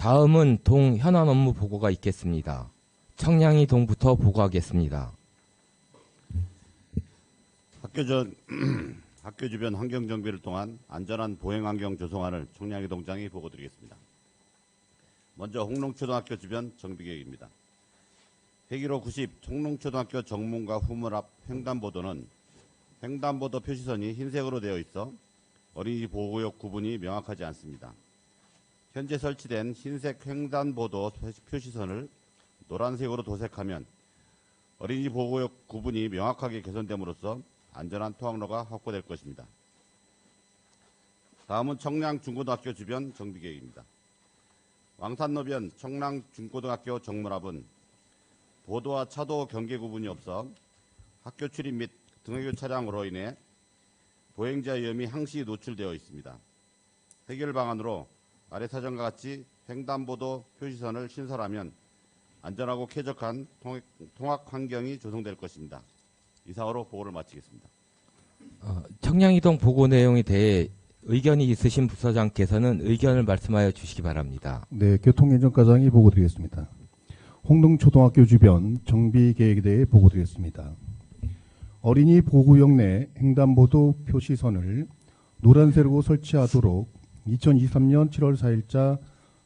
다음은 동 현안 업무 보고가 있겠습니다. 청량리 동부터 보고하겠습니다. 학교 주변 환경 정비를 통한 안전한 보행 환경 조성안을 청량리 동장이 보고드리겠습니다. 먼저 홍롱초등학교 주변 정비 계획입니다. 회기로 90 홍롱초등학교 정문과 후문 앞 횡단보도는 횡단보도 표시선이 흰색으로 되어 있어 어린이 보호구역 구분이 명확하지 않습니다. 현재 설치된 흰색 횡단보도 표시선을 노란색으로 도색하면 어린이 보호구역 구분이 명확하게 개선됨으로써 안전한 통학로가 확보될 것입니다. 다음은 청량 중고등학교 주변 정비 계획입니다. 왕산로변 청량 중고등학교 정문 앞은 보도와 차도 경계 구분이 없어 학교 출입 및 등하교 차량으로 인해 보행자 위험이 항시 노출되어 있습니다. 해결 방안으로 아래 사정과 같이 횡단보도 표시선을 신설하면 안전하고 쾌적한 통학 환경이 조성될 것입니다. 이상으로 보고를 마치겠습니다. 청량이동 보고 내용에 대해 의견이 있으신 부서장께서는 의견을 말씀하여 주시기 바랍니다. 네, 교통행정과장이 보고드리겠습니다. 홍릉초등학교 주변 정비 계획에 대해 보고드리겠습니다. 어린이 보호구역 내 횡단보도 표시선을 노란색으로 설치하도록 2023년 7월 4일자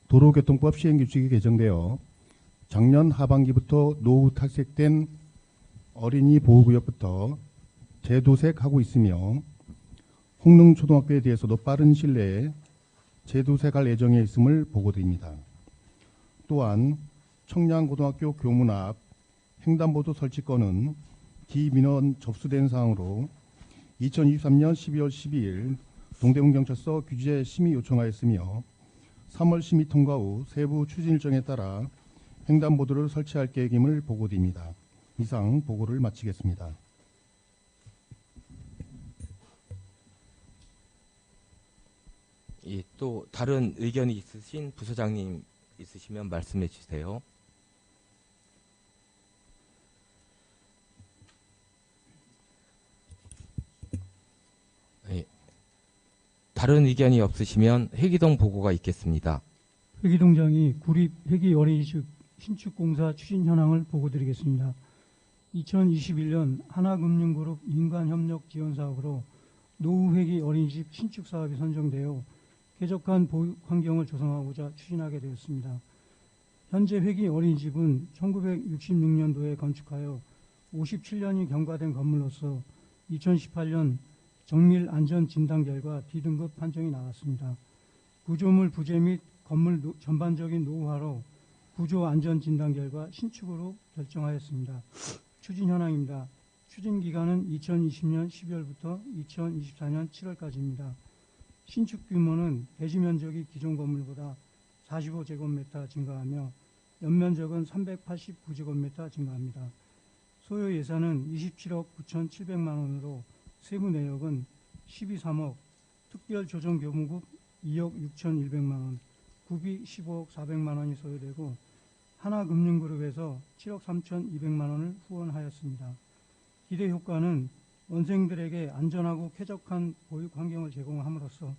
도로교통법 시행규칙이 개정되어 작년 하반기부터 노후 탈색된 어린이 보호구역부터 재도색하고 있으며 홍릉초등학교에 대해서도 빠른 시일 내에 재도색할 예정에 있음을 보고드립니다. 또한 청량고등학교 교문 앞 횡단보도 설치 건은 기민원 접수된 사항으로 2023년 12월 12일 동대문경찰서 규제 심의 요청하였으며 3월 심의 통과 후 세부 추진 일정에 따라 횡단보도를 설치할 계획임을 보고드립니다. 이상 보고를 마치겠습니다. 예, 또 다른 의견이 있으신 부서장님 있으시면 말씀해 주세요. 예, 다른 의견이 없으시면 회기동 보고가 있겠습니다. 회기동장이 구립 회기 어린이집 신축공사 추진 현황을 보고드리겠습니다. 2021년 하나금융그룹 민간협력 지원사업으로 노후회기 어린이집 신축사업이 선정되어 쾌적한 보육 환경을 조성하고자 추진하게 되었습니다. 현재 회기 어린이집은 1966년도에 건축하여 57년이 경과된 건물로서 2018년 정밀 안전 진단 결과 D등급 판정이 나왔습니다. 구조물 부재 및 건물 전반적인 노후화로 구조 안전 진단 결과 신축으로 결정하였습니다. 추진 현황입니다. 추진 기간은 2020년 12월부터 2024년 7월까지입니다. 신축 규모는 대지 면적이 기존 건물보다 45제곱미터 증가하며 연면적은 389제곱미터 증가합니다. 소요 예산은 27억 9,700만 원으로 세부 내역은 12.3억, 특별 조정 교무급 2억 6,100만 원, 구비 15억 400만 원이 소요되고 하나금융그룹에서 7억 3,200만 원을 후원하였습니다. 기대 효과는 원생들에게 안전하고 쾌적한 보육 환경을 제공함으로써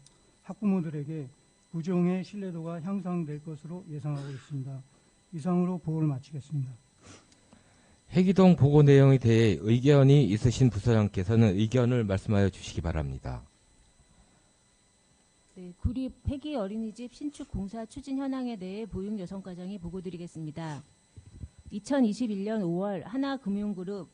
학부모들에게 부정의 신뢰도가 향상될 것으로 예상하고 있습니다. 이상으로 보고를 마치겠습니다. 회기동 보고 내용에 대해 의견이 있으신 부서장께서는 의견을 말씀하여 주시기 바랍니다. 네, 구립 회기 어린이집 신축 공사 추진 현황에 대해 보육 여성과장이 보고드리겠습니다. 2021년 5월 하나금융그룹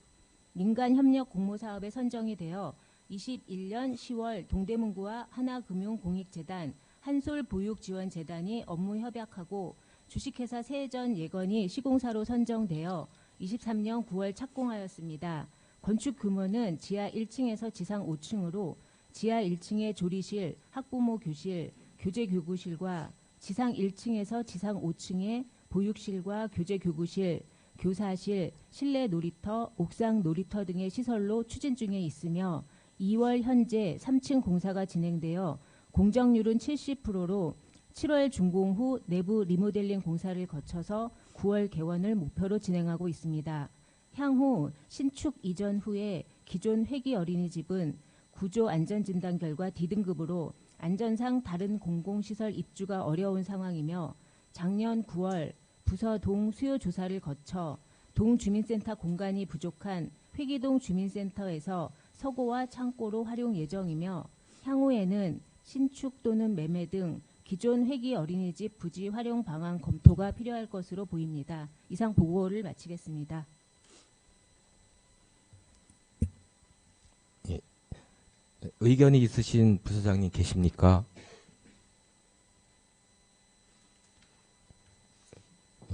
민간협력 공모사업에 선정이 되어 21년 10월 동대문구와 하나금융공익재단, 한솔보육지원재단이 업무 협약하고 주식회사 세전 예건이 시공사로 선정되어 23년 9월 착공하였습니다. 건축 규모는 지하 1층에서 지상 5층으로 지하 1층에 조리실, 학부모 교실, 교재교구실과 지상 1층에서 지상 5층에 보육실과 교재교구실, 교사실, 실내 놀이터, 옥상 놀이터 등의 시설로 추진 중에 있으며 2월 현재 3층 공사가 진행되어 공정률은 70%로 7월 준공 후 내부 리모델링 공사를 거쳐서 9월 개원을 목표로 진행하고 있습니다. 향후 신축 이전 후에 기존 회기 어린이집은 구조 안전진단 결과 D등급으로 안전상 다른 공공시설 입주가 어려운 상황이며 작년 9월 부서 동 수요 조사를 거쳐 동 주민센터 공간이 부족한 회기동 주민센터에서 서고와 창고로 활용 예정이며 향후에는 신축 또는 매매 등 기존 회기 어린이집 부지 활용 방안 검토가 필요할 것으로 보입니다. 이상 보고를 마치겠습니다. 의견이 있으신 부서장님 계십니까?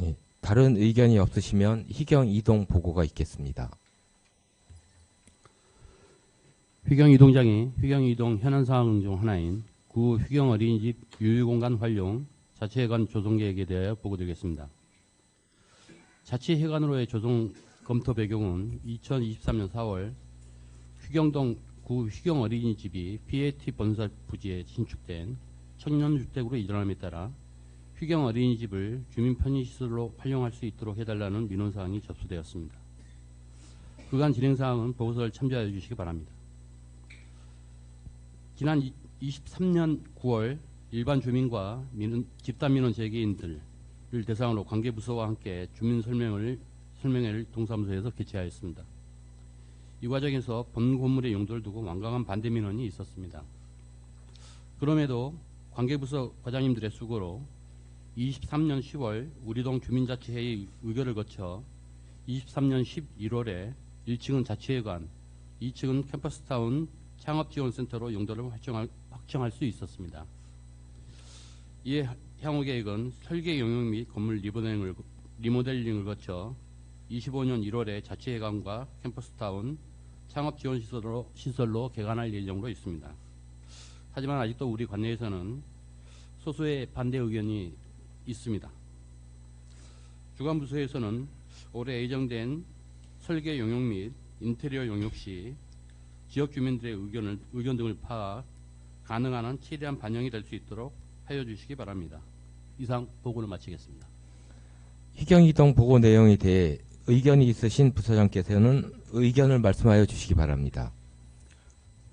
예, 다른 의견이 없으시면 희경 이동 보고가 있겠습니다. 휘경 이동장이 휘경 이동 현안 사항 중 하나인 구 휘경 어린이집 유휴공간 활용 자치회관 조성 계획에 대하여 보고드리겠습니다. 자치회관으로의 조성 검토 배경은 2023년 4월 휘경동 구 휘경 어린이집이 PAT 본사 부지에 신축된 청년주택으로 이전함에 따라 휘경 어린이집을 주민 편의시설로 활용할 수 있도록 해달라는 민원사항이 접수되었습니다. 그간 진행사항은 보고서를 참조하여 주시기 바랍니다. 지난 23년 9월 일반 주민과 집단민원 제기인들을 대상으로 관계부서와 함께 주민 설명회를 동사무소에서 개최하였습니다. 이 과정에서 본 건물의 용도를 두고 완강한 반대 민원이 있었습니다. 그럼에도 관계부서 과장님들의 수고로 23년 10월 우리동 주민자치회의 의결을 거쳐 23년 11월에 1층은 자치회관, 2층은 캠퍼스타운 창업지원센터로 용도를 확정할 수 있었습니다. 이에 향후 계획은 설계 용역 및 건물 리모델링을 거쳐 25년 1월에 자치회관과 캠퍼스타운 창업지원시설로 개관할 예정으로 있습니다. 하지만 아직도 우리 관내에서는 소수의 반대 의견이 있습니다. 주관부서에서는 올해 예정된 설계 용역 및 인테리어 용역 시 지역 주민들의 의견 등을 파악, 가능한 한 최대한 반영이 될 수 있도록 하여 주시기 바랍니다. 이상 보고를 마치겠습니다. 희경 이동 보고 내용에 대해 의견이 있으신 부서장께서는 의견을 말씀하여 주시기 바랍니다.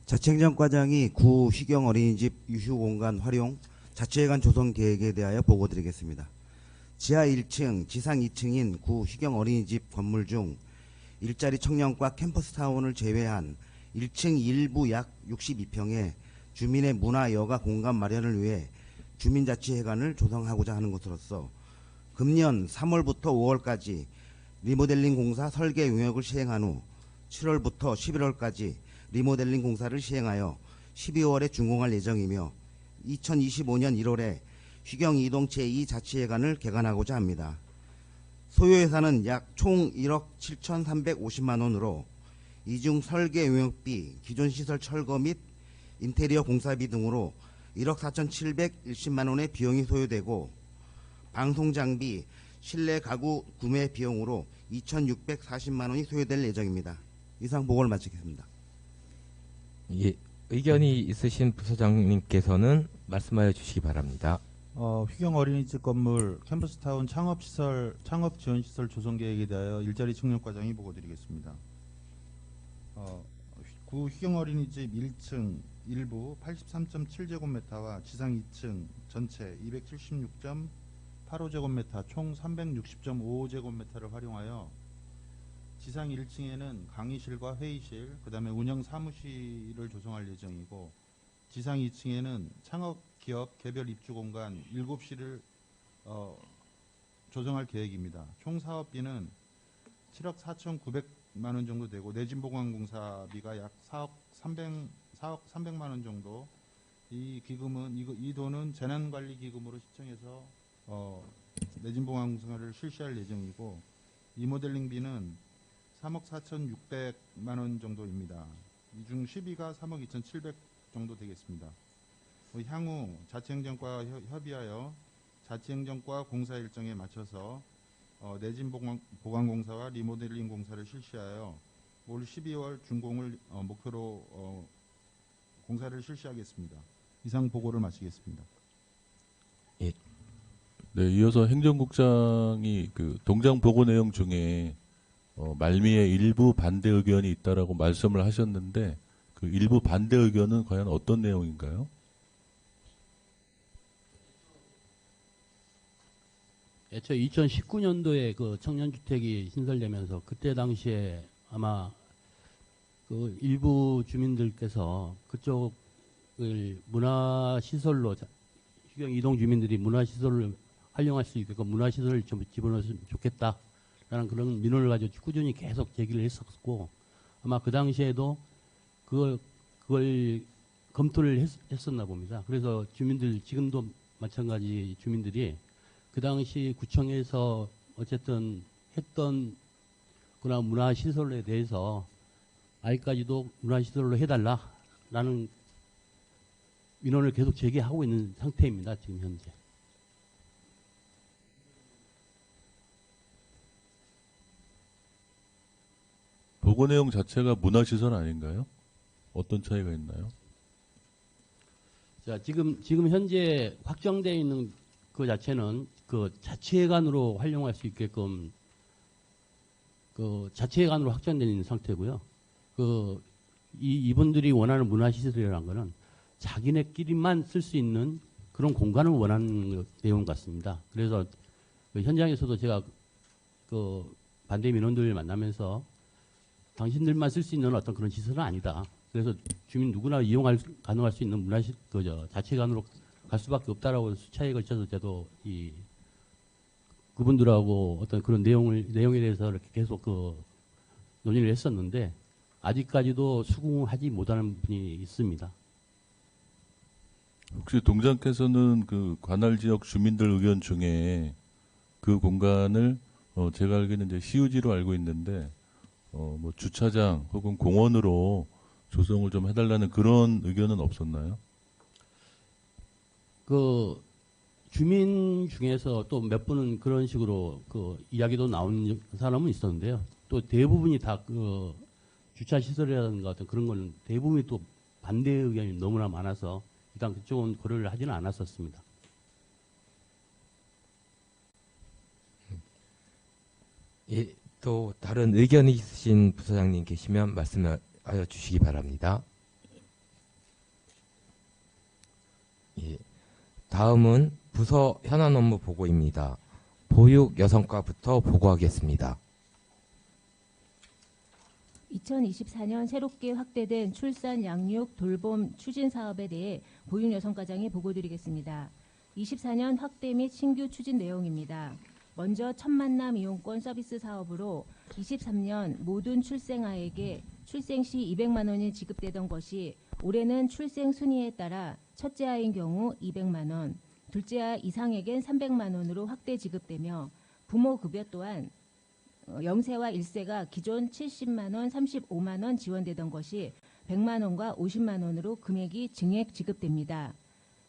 자치행정과장이 구 휘경 어린이집 유휴공간 활용 자치회관 조성 계획에 대하여 보고드리겠습니다. 지하 1층, 지상 2층인 구 휘경 어린이집 건물 중 일자리 청년과 캠퍼스타운을 제외한 1층 일부 약 62평에 주민의 문화 여가 공간 마련을 위해 주민자치회관을 조성하고자 하는 것으로서 금년 3월부터 5월까지 리모델링 공사 설계 용역을 시행한 후 7월부터 11월까지 리모델링 공사를 시행하여 12월에 준공할 예정이며 2025년 1월에 휘경 이동 제2자치회관을 개관하고자 합니다. 소요 예산은 약 총 1억 7,350만 원으로 이중 설계 용역비, 기존 시설 철거 및 인테리어 공사비 등으로 1억 4,710만 원의 비용이 소요되고 방송 장비, 실내 가구 구매 비용으로 2,640만 원이 소요될 예정입니다. 이상 보고를 마치겠습니다. 예, 의견이 있으신 부서장님께서는 말씀하여 주시기 바랍니다. 휘경 어린이집 건물 캠퍼스타운 창업지원시설 조성 계획에 대하여 일자리 청년과장이 보고드리겠습니다. 구 휘경 어린이집 1층 일부 83.7제곱미터와 지상 2층 전체 276.85제곱미터 총 360.55제곱미터를 활용하여 지상 1층에는 강의실과 회의실, 그 다음에 운영 사무실을 조성할 예정이고 지상 2층에는 창업기업 개별 입주공간 7실을 조성할 계획입니다. 총 사업비는 7억 4,900만 원 정도 되고 내진보강공사비가 약 4억 300만 원 정도. 이 기금은 이 돈은 재난관리기금으로 시청해서 내진보강공사를 실시할 예정이고 리모델링비는 3억 4,600만 원 정도입니다. 이 중 12가 3억 2,700 정도 되겠습니다. 향후 자치행정과 협의하여 자치행정과 공사 일정에 맞춰서 내진보강공사와 리모델링 공사를 실시하여 올 12월 준공을 목표로 공사를 실시하겠습니다. 이상 보고를 마치겠습니다. 예. 네, 이어서 행정국장이 그 동장 보고 내용 중에 말미에 일부 반대 의견이 있다라고 말씀을 하셨는데 그 일부 반대 의견은 과연 어떤 내용인가요? 애초에 2019년도에 그 청년주택이 신설되면서 그때 당시에 아마 그 일부 주민들께서 그쪽을 문화시설로 휴경 이동 주민들이 문화시설을 활용할 수 있게끔 문화시설을 좀 집어넣었으면 좋겠다라는 그런 민원을 가지고 꾸준히 계속 제기를 했었고 아마 그 당시에도 그걸 검토를 했었나 봅니다. 그래서 주민들 지금도 마찬가지 주민들이 그 당시 구청에서 어쨌든 했던 그런 문화시설에 대해서 아직까지도 문화시설로 해달라라는 민원을 계속 제기하고 있는 상태입니다. 지금 현재. 보고 내용 자체가 문화시설 아닌가요? 어떤 차이가 있나요? 자, 지금 현재 확정되어 있는 그 자체는 그 자치회관으로 활용할 수 있게끔 그 자치회관으로 확정되어 있는 상태고요. 이분들이 원하는 문화시설이라는 거는 자기네끼리만 쓸 수 있는 그런 공간을 원하는 내용 같습니다. 그래서 그 현장에서도 제가 그 반대 민원들을 만나면서 당신들만 쓸 수 있는 어떤 그런 시설은 아니다. 그래서 주민 누구나 가능할 수 있는 자치관으로 갈 수밖에 없다라고 수차에 걸쳐서 저도 그분들하고 어떤 그런 내용에 대해서 이렇게 계속 논의를 했었는데 아직까지도 수긍하지 못하는 분이 있습니다. 혹시 동장께서는 그 관할 지역 주민들 의견 중에 그 공간을 제가 알기는 이제 시유지로 알고 있는데 뭐 주차장 혹은 공원으로 조성을 좀 해달라는 그런 의견은 없었나요? 그 주민 중에서 또 몇 분은 그런 식으로 그 이야기도 나온 사람은 있었는데요. 또 대부분이 다 그 주차 시설이라든가 어떤 그런 거는 대부분이 또 반대 의견이 너무나 많아서 일단 그쪽은 고려를 하지는 않았었습니다. 예, 또 다른 의견이 있으신 부서장님 계시면 말씀하여 주시기 바랍니다. 예, 다음은 부서 현안 업무 보고입니다. 보육 여성과부터 보고하겠습니다. 2024년 새롭게 확대된 출산, 양육, 돌봄 추진 사업에 대해 보육 여성과장이 보고드리겠습니다. 24년 확대 및 신규 추진 내용입니다. 먼저 첫 만남 이용권 서비스 사업으로 23년 모든 출생아에게 출생 시 200만 원이 지급되던 것이 올해는 출생 순위에 따라 첫째 아이인 경우 200만 원, 둘째 아 이상에겐 300만 원으로 확대 지급되며 부모 급여 또한 0세와 1세가 기존 70만 원, 35만 원 지원되던 것이 100만 원과 50만 원으로 금액이 증액 지급됩니다.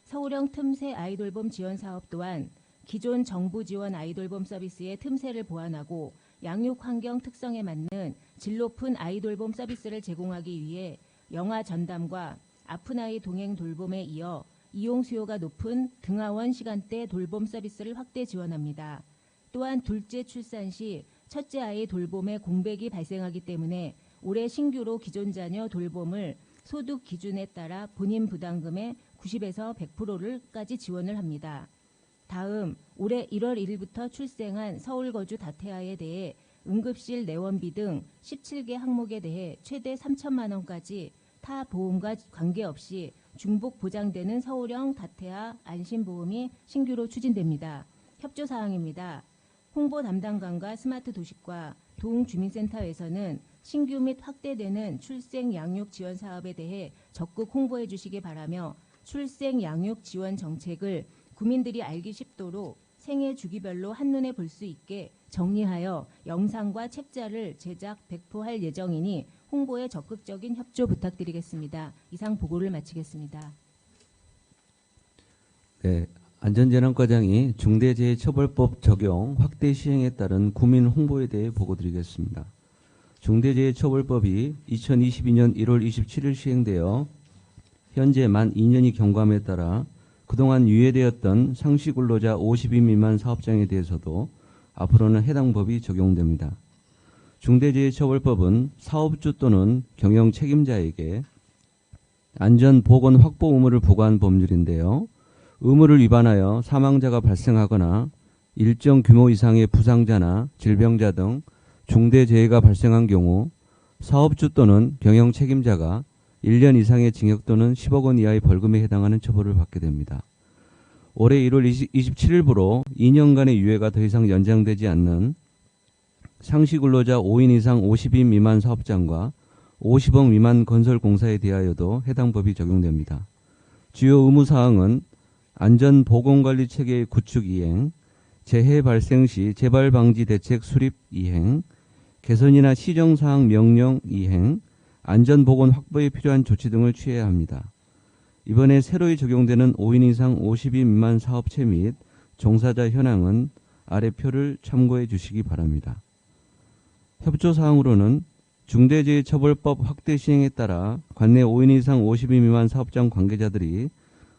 서울형 틈새 아이돌봄 지원 사업 또한 기존 정부 지원 아이돌봄 서비스의 틈새를 보완하고 양육 환경 특성에 맞는 질 높은 아이돌봄 서비스를 제공하기 위해 영아 전담과 아픈 아이 동행 돌봄에 이어 이용 수요가 높은 등하원 시간대 돌봄 서비스를 확대 지원합니다. 또한 둘째 출산 시 첫째 아이 돌봄에 공백이 발생하기 때문에 올해 신규로 기존 자녀 돌봄을 소득 기준에 따라 본인 부담금의 90에서 100%까지 지원을 합니다. 다음 올해 1월 1일부터 출생한 서울 거주 다태아에 대해 응급실 내원비 등 17개 항목에 대해 최대 3천만 원까지 타 보험과 관계없이 중복 보장되는 서울형 다태아 안심보험이 신규로 추진됩니다. 협조사항입니다. 홍보 담당관과 스마트 도시과 도흥주민센터에서는 신규 및 확대되는 출생 양육 지원 사업에 대해 적극 홍보해 주시기 바라며 출생 양육 지원 정책을 국민들이 알기 쉽도록 생애 주기별로 한눈에 볼 수 있게 정리하여 영상과 책자를 제작 배포할 예정이니 홍보에 적극적인 협조 부탁드리겠습니다. 이상 보고를 마치겠습니다. 네, 안전재난과장이 중대재해처벌법 적용 확대 시행에 따른 국민 홍보에 대해 보고드리겠습니다. 중대재해처벌법이 2022년 1월 27일 시행되어 현재 만 2년이 경과함에 따라 그동안 유예되었던 상시근로자 50인 미만 사업장에 대해서도 앞으로는 해당 법이 적용됩니다. 중대재해처벌법은 사업주 또는 경영 책임자에게 안전보건 확보 의무를 부과한 법률인데요. 의무를 위반하여 사망자가 발생하거나 일정 규모 이상의 부상자나 질병자 등 중대재해가 발생한 경우 사업주 또는 경영 책임자가 1년 이상의 징역 또는 10억 원 이하의 벌금에 해당하는 처벌을 받게 됩니다. 올해 1월 27일부로 2년간의 유예가 더 이상 연장되지 않는 상시 근로자 5인 이상 50인 미만 사업장과 50억 미만 건설공사에 대하여도 해당 법이 적용됩니다. 주요 의무사항은 안전보건관리 체계의 구축 이행, 재해 발생 시 재발방지 대책 수립 이행, 개선이나 시정사항 명령 이행, 안전보건 확보에 필요한 조치 등을 취해야 합니다. 이번에 새로이 적용되는 5인 이상 50인 미만 사업체 및 종사자 현황은 아래 표를 참고해 주시기 바랍니다. 협조사항으로는 중대재해처벌법 확대 시행에 따라 관내 5인 이상 50인 미만 사업장 관계자들이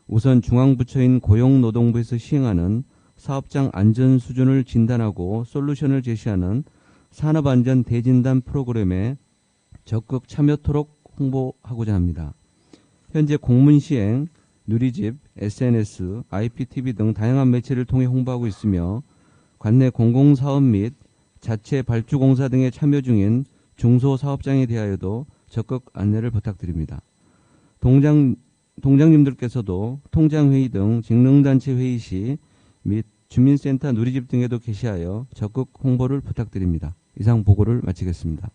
우선 중앙부처인 고용노동부에서 시행하는 사업장 안전 수준을 진단하고 솔루션을 제시하는 산업안전 대진단 프로그램에 적극 참여토록 홍보하고자 합니다. 현재 공문시행, 누리집, SNS, IPTV 등 다양한 매체를 통해 홍보하고 있으며 관내 공공사업 및 자체 발주공사 등에 참여 중인 중소사업장에 대하여도 적극 안내를 부탁드립니다. 동장님들께서도 통장회의 등 직능단체 회의 시 및 주민센터 누리집 등에도 게시하여 적극 홍보를 부탁드립니다. 이상 보고를 마치겠습니다.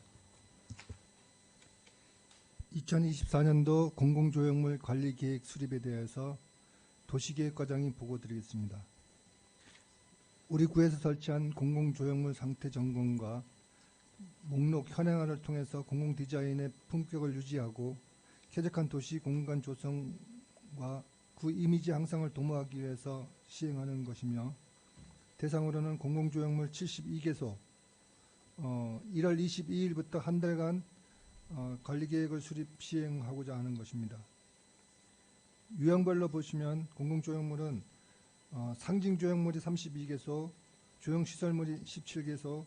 2024년도 공공조형물 관리계획 수립에 대해서 도시계획과장이 보고드리겠습니다. 우리 구에서 설치한 공공조형물 상태 점검과 목록 현행화를 통해서 공공디자인의 품격을 유지하고 쾌적한 도시 공간 조성과 구 이미지 향상을 도모하기 위해서 시행하는 것이며, 대상으로는 공공조형물 72개소 1월 22일부터 한 달간 관리계획을 수립 시행하고자 하는 것입니다. 유형별로 보시면 공공조형물은 상징조형물이 32개소, 조형시설물이 17개소,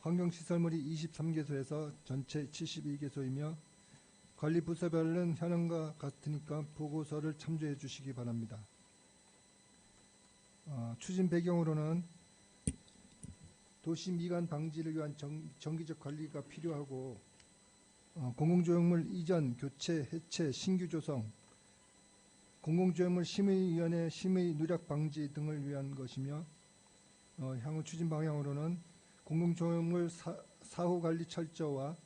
환경시설물이 23개소에서 전체 72개소이며 관리부서별은 현황과 같으니까 보고서를 참조해 주시기 바랍니다. 추진 배경으로는 도시 미관 방지를 위한 정기적 관리가 필요하고 공공조형물 이전, 교체, 해체, 신규 조성, 공공조형물 심의위원회 심의 누락 방지 등을 위한 것이며, 향후 추진 방향으로는 공공조형물 사후관리 철저와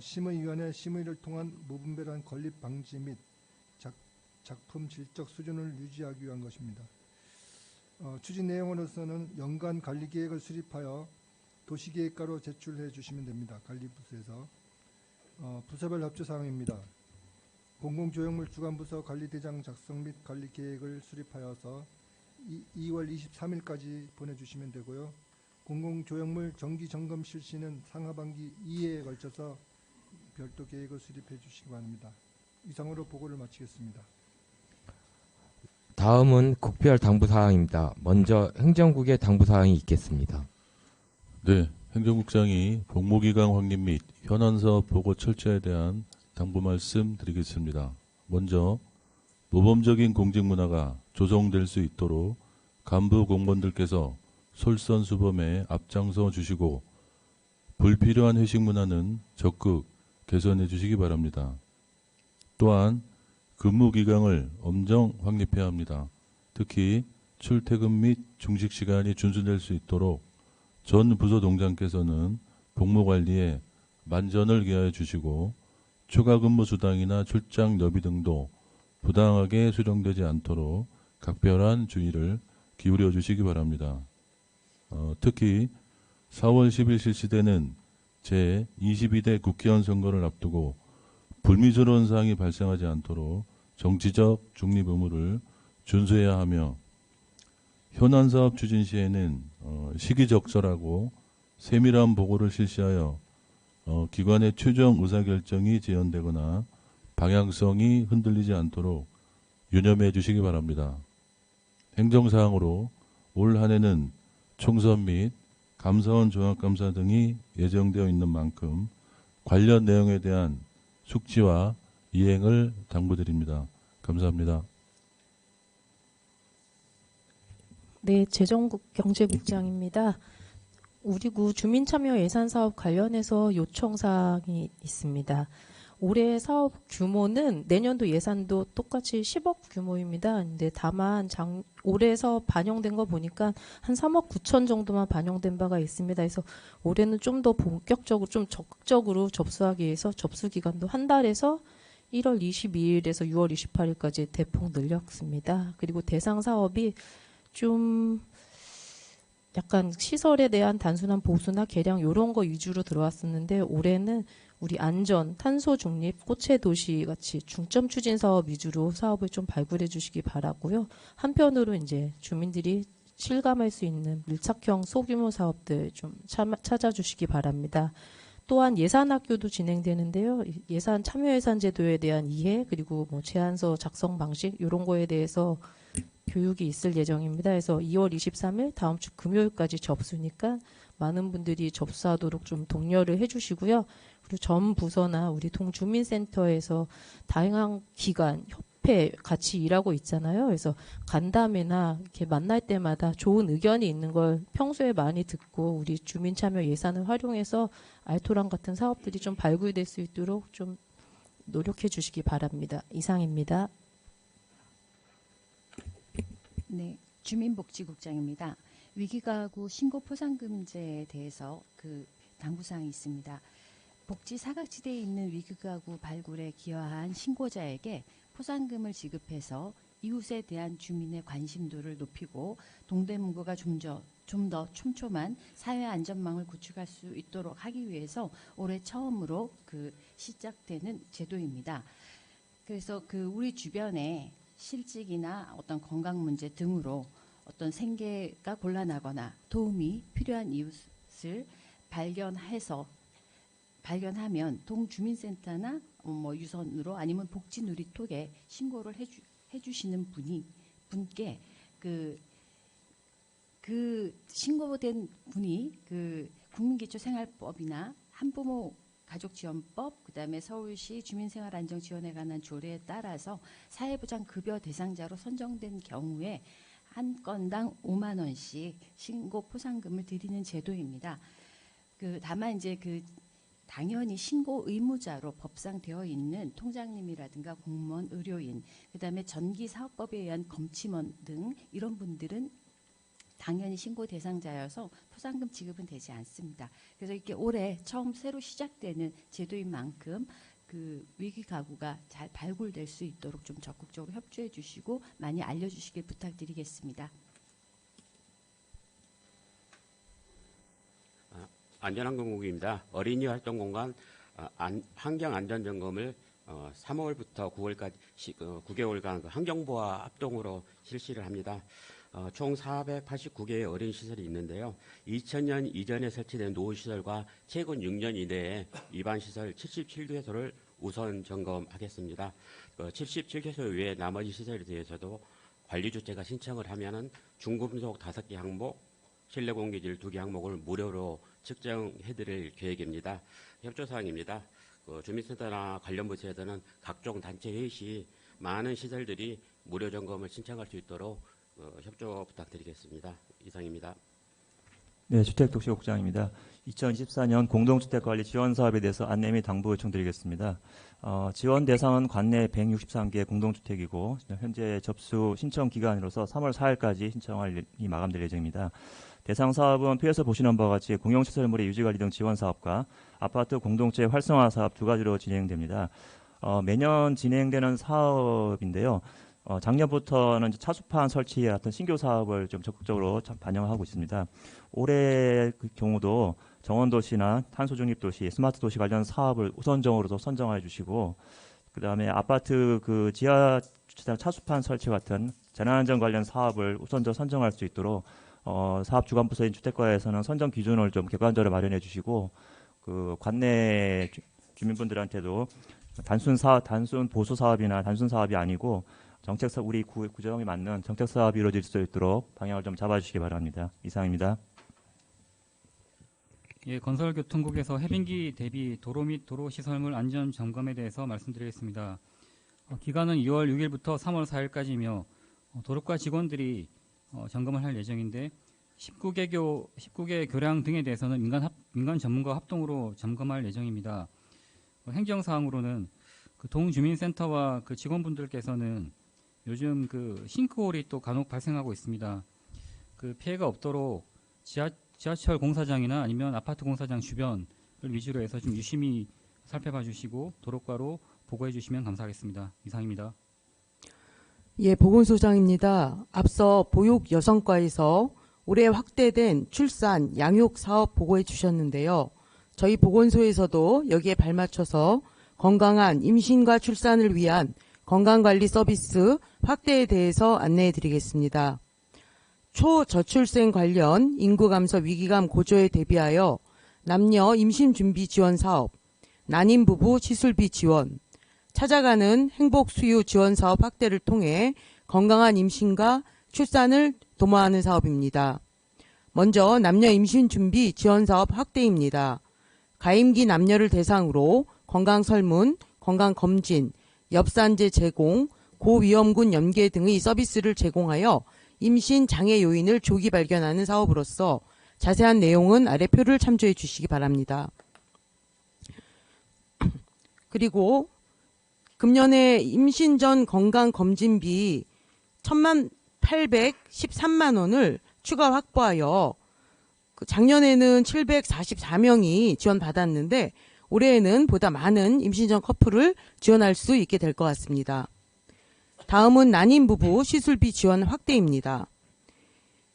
심의위원회 심의를 통한 무분별한 건립 방지 및 작품 질적 수준을 유지하기 위한 것입니다. 추진 내용으로서는 연간 관리계획을 수립하여 도시계획과로 제출해 주시면 됩니다. 관리부서에서. 부서별 협조사항입니다. 공공조형물 주관부서 관리대장 작성 및 관리계획을 수립하여서 2월 23일까지 보내주시면 되고요. 공공조형물 정기점검 실시는 상하반기 2회에 걸쳐서 별도 계획을 수립해 주시기 바랍니다. 이상으로 보고를 마치겠습니다. 다음은 국별 당부사항입니다. 먼저 행정국의 당부사항이 있겠습니다. 네, 행정국장이 복무기강 확립 및 현안사업 보고 철저에 대한 당부 말씀 드리겠습니다. 먼저 모범적인 공직문화가 조성될 수 있도록 간부 공무원들께서 솔선수범에 앞장서 주시고 불필요한 회식 문화는 적극 개선해 주시기 바랍니다. 또한 근무기강을 엄정 확립해야 합니다. 특히 출퇴근 및 중식시간이 준수될 수 있도록 전 부서 동장께서는 복무관리에 만전을 기하여 주시고 추가 근무 수당이나 출장 여비 등도 부당하게 수령되지 않도록 각별한 주의를 기울여 주시기 바랍니다. 특히 4월 10일 실시되는 제22대 국회의원 선거를 앞두고 불미스러운 사항이 발생하지 않도록 정치적 중립 의무를 준수해야 하며, 현안사업 추진 시에는 시기적절하고 세밀한 보고를 실시하여 기관의 최종 의사결정이 지연되거나 방향성이 흔들리지 않도록 유념해 주시기 바랍니다. 행정사항으로 올 한 해는 총선 및 감사원 종합감사 등이 예정되어 있는 만큼 관련 내용에 대한 숙지와 이행을 당부드립니다. 감사합니다. 네, 재정국 경제국장입니다. 우리 구 주민참여 예산사업 관련해서 요청사항이 있습니다. 올해 사업 규모는 내년도 예산도 똑같이 10억 규모입니다. 근데 다만 올해 사업 반영된 거 보니까 한 3억 9천 정도만 반영된 바가 있습니다. 그래서 올해는 좀 더 본격적으로 좀 적극적으로 접수하기 위해서 접수 기간도 한 달에서 1월 22일에서 6월 28일까지 대폭 늘렸습니다. 그리고 대상 사업이 좀 약간 시설에 대한 단순한 보수나 개량 이런 거 위주로 들어왔었는데 올해는 우리 안전, 탄소 중립, 꽃의 도시 같이 중점 추진 사업 위주로 사업을 좀 발굴해 주시기 바라고요. 한편으로 이제 주민들이 실감할 수 있는 밀착형 소규모 사업들 좀 찾아주시기 바랍니다. 또한 예산학교도 진행되는데요. 예산 참여예산 제도에 대한 이해 그리고 뭐 제안서 작성 방식 이런 거에 대해서 교육이 있을 예정입니다. 그래서 2월 23일 다음 주 금요일까지 접수니까 많은 분들이 접수하도록 좀 독려를 해주시고요. 그리고 전 부서나 우리 동주민센터에서 다양한 기관, 협회 같이 일하고 있잖아요. 그래서 간담회나 이렇게 만날 때마다 좋은 의견이 있는 걸 평소에 많이 듣고 우리 주민참여 예산을 활용해서 알토란 같은 사업들이 좀 발굴될 수 있도록 좀 노력해 주시기 바랍니다. 이상입니다. 네, 주민복지국장입니다. 위기가구 신고 포상금제에 대해서 당부사항이 있습니다. 복지 사각지대에 있는 위기가구 발굴에 기여한 신고자에게 포상금을 지급해서 이웃에 대한 주민의 관심도를 높이고 동대문구가 좀 더 촘촘한 사회 안전망을 구축할 수 있도록 하기 위해서 올해 처음으로 시작되는 제도입니다. 그래서 우리 주변에 실직이나 어떤 건강 문제 등으로 어떤 생계가 곤란하거나 도움이 필요한 이웃을 발견하면 동주민센터나 유선으로 아니면 복지누리톡에 신고를 해주시는 분께 신고된 분이 국민기초생활법이나 한부모 가족지원법, 그다음에 서울시 주민생활안정지원에 관한 조례에 따라서 사회보장급여 대상자로 선정된 경우에 한 건당 5만 원씩 신고 포상금을 드리는 제도입니다. 다만 이제 당연히 신고 의무자로 법상 되어 있는 통장님이라든가 공무원, 의료인, 그다음에 전기사업법에 의한 검침원 등 이런 분들은 당연히 신고 대상자여서 포상금 지급은 되지 않습니다. 그래서 이렇게 올해 처음 새로 시작되는 제도인 만큼 위기 가구가 잘 발굴될 수 있도록 좀 적극적으로 협조해 주시고 많이 알려주시길 부탁드리겠습니다. 안전환경국입니다. 어린이 활동 공간 환경안전점검을 3월부터 9월까지 9개월간 환경부와 합동으로 실시를 합니다. 총 489개의 어린이시설이 있는데요. 2000년 이전에 설치된 노후시설과 최근 6년 이내에 위반시설 77개소를 우선 점검하겠습니다. 77개소 외에 나머지 시설에 대해서도 관리주체가 신청을 하면은 중금속 5개 항목, 실내 공기질 2개 항목을 무료로 측정해드릴 계획입니다. 협조사항입니다. 주민센터나 관련 부처에서는 각종 단체 회의 시 많은 시설들이 무료 점검을 신청할 수 있도록 협조 부탁드리겠습니다. 이상입니다. 네, 주택도시국장입니다. 2024년 공동주택관리 지원 사업에 대해서 안내 및 당부 요청드리겠습니다. 지원 대상은 관내 163개 공동주택이고 현재 접수 신청 기간으로서 3월 4일까지 신청이 마감될 예정입니다. 대상 사업은 표에서 보시는 바와 같이 공용시설물의 유지관리 등 지원 사업과 아파트 공동체 활성화 사업 두 가지로 진행됩니다. 매년 진행되는 사업인데요. 작년부터는 차수판 설치 같은 신규 사업을 좀 적극적으로 반영하고 있습니다. 올해 경우도 정원도시나 탄소중립도시, 스마트도시 관련 사업을 우선적으로 선정해 주시고, 그 다음에 아파트 지하 차수판 설치 같은 재난안전 관련 사업을 우선적으로 선정할 수 있도록 사업 주관 부서인 주택과에서는 선정 기준을 좀 객관적으로 마련해 주시고, 관내 주민분들한테도 단순 보수 사업이나 단순 사업이 아니고 우리 구정에 맞는 정책 사업이 이루어질 수 있도록 방향을 좀 잡아주시기 바랍니다. 이상입니다. 예, 건설교통국에서 해빙기 대비 도로 및 도로 시설물 안전 점검에 대해서 말씀드리겠습니다. 기간은 2월 6일부터 3월 4일까지이며 도로과 직원들이 점검을 할 예정인데 19개 교량 등에 대해서는 민간 전문가 합동으로 점검할 예정입니다. 행정사항으로는 그 동주민센터와 그 직원분들께서는 요즘 그 싱크홀이 또 간혹 발생하고 있습니다. 그 피해가 없도록 지하철 공사장이나 아니면 아파트 공사장 주변을 위주로 해서 좀 유심히 살펴봐 주시고 도로가로 보고해 주시면 감사하겠습니다. 이상입니다. 예, 보건소장입니다. 앞서 보육 여성과에서 올해 확대된 출산, 양육 사업 보고해 주셨는데요. 저희 보건소에서도 여기에 발맞춰서 건강한 임신과 출산을 위한 건강관리 서비스 확대에 대해서 안내해 드리겠습니다. 초저출생 관련 인구 감소 위기감 고조에 대비하여 남녀 임신 준비 지원 사업, 난임 부부 시술비 지원, 찾아가는 행복 수유 지원 사업 확대를 통해 건강한 임신과 출산을 도모하는 사업입니다. 먼저 남녀 임신 준비 지원 사업 확대입니다. 가임기 남녀를 대상으로 건강 설문, 건강 검진, 엽산제 제공, 고위험군 연계 등의 서비스를 제공하여 임신 장애 요인을 조기 발견하는 사업으로서 자세한 내용은 아래 표를 참조해 주시기 바랍니다. 그리고 금년에 임신 전 건강 검진비 1,813만 원을 추가 확보하여 작년에는 744명이 지원받았는데 올해에는 보다 많은 임신 전 커플을 지원할 수 있게 될 것 같습니다. 다음은 난임 부부 시술비 지원 확대입니다.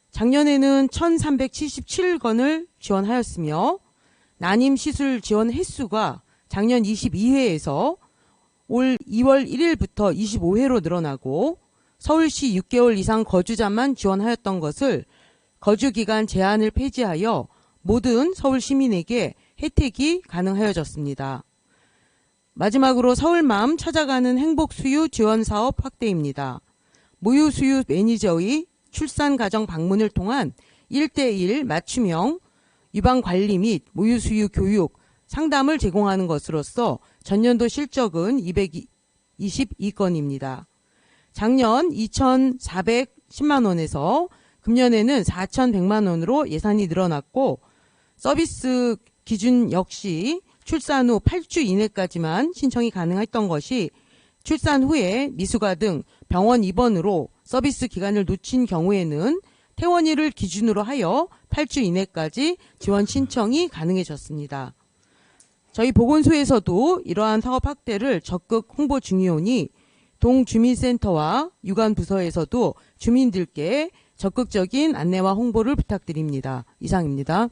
작년에는 1,377건을 지원하였으며 난임 시술 지원 횟수가 작년 22회에서 올 2월 1일부터 25회로 늘어나고 서울시 6개월 이상 거주자만 지원하였던 것을 거주기간 제한을 폐지하여 모든 서울 시민에게 혜택이 가능하여졌습니다. 마지막으로 서울맘 찾아가는 행복수유 지원사업 확대입니다. 모유수유 매니저의 출산가정 방문을 통한 1:1 맞춤형 유방관리 및 모유수유 교육, 상담을 제공하는 것으로서 전년도 실적은 222건입니다. 작년 2,410만 원에서 금년에는 4,100만 원으로 예산이 늘어났고 서비스 기준 역시 출산 후 8주 이내까지만 신청이 가능했던 것이 출산 후에 미숙아 등 병원 입원으로 서비스 기간을 놓친 경우에는 퇴원일을 기준으로 하여 8주 이내까지 지원 신청이 가능해졌습니다. 저희 보건소에서도 이러한 사업 확대를 적극 홍보 중이오니 동주민센터와 유관부서에서도 주민들께 적극적인 안내와 홍보를 부탁드립니다. 이상입니다.